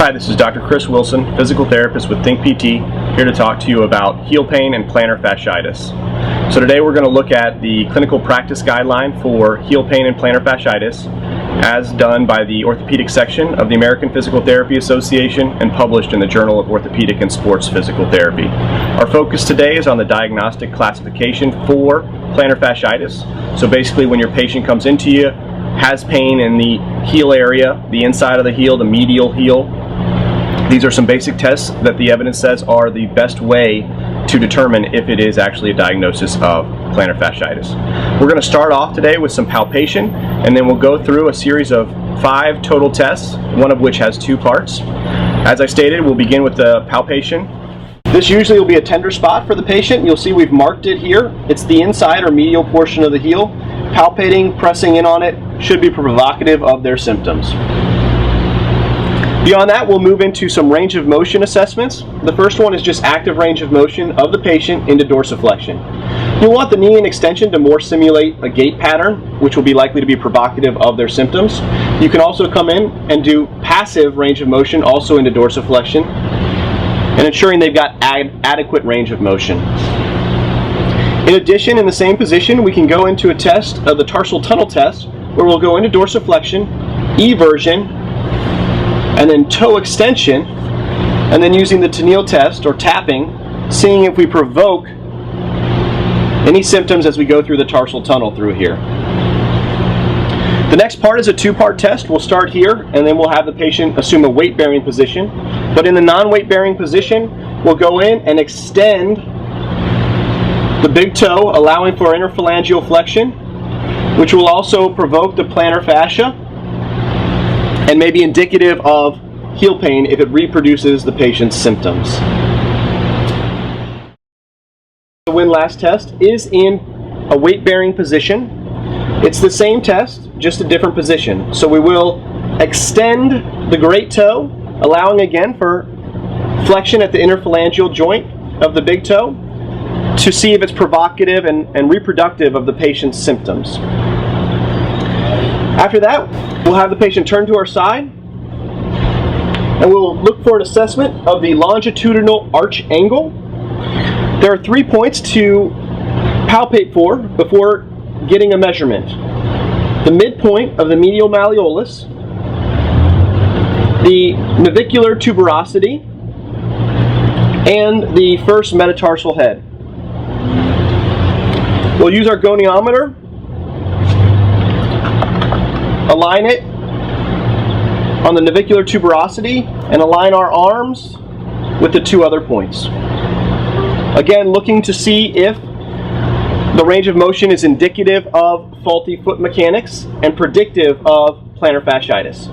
Hi, this is Dr. Chris Wilson, physical therapist with Think PT, here to talk to you about heel pain and plantar fasciitis. So today we're going to look at the clinical practice guideline for heel pain and plantar fasciitis as done by the Orthopedic section of the American Physical Therapy Association and published in the Journal of Orthopedic and Sports Physical Therapy. Our focus today is on the diagnostic classification for plantar fasciitis. So basically when your patient comes into you, has pain in the heel area, the inside of the heel, the medial heel. These are some basic tests that the evidence says are the best way to determine if it is actually a diagnosis of plantar fasciitis. We're going to start off today with some palpation, and then we'll go through a series of 5 total tests, one of which has 2 parts. As I stated, we'll begin with the palpation. This usually will be a tender spot for the patient. You'll see we've marked it here. It's the inside or medial portion of the heel. Palpating, pressing in on it, should be provocative of their symptoms. Beyond that, we'll move into some range of motion assessments. The first one is just active range of motion of the patient into dorsiflexion. You'll want the knee in extension to more simulate a gait pattern, which will be likely to be provocative of their symptoms. You can also come in and do passive range of motion also into dorsiflexion, and ensuring they've got adequate range of motion. In addition, in the same position, we can go into a test of the Tarsal Tunnel Test, where we'll go into dorsiflexion, eversion, and then toe extension, and then using the Tunnel Test or tapping, seeing if we provoke any symptoms as we go through the tarsal tunnel through here. The next part is a 2-part test. We'll start here, and then we'll have the patient assume a weight-bearing position. But in the non-weight-bearing position, we'll go in and extend the big toe, allowing for interphalangeal flexion, which will also provoke the plantar fascia and may be indicative of heel pain if it reproduces the patient's symptoms. The windlass test is in a weight-bearing position. It's the same test, just a different position. So we will extend the great toe, allowing again for flexion at the interphalangeal joint of the big toe to see if it's provocative and reproductive of the patient's symptoms. After that, we'll have the patient turn to our side, and we'll look for an assessment of the longitudinal arch angle. There are 3 points to palpate for before getting a measurement. The midpoint of the medial malleolus, the navicular tuberosity, and the first metatarsal head. We'll use our goniometer, align it on the navicular tuberosity, and align our arms with the 2 other points. Again, looking to see if the range of motion is indicative of faulty foot mechanics and predictive of plantar fasciitis.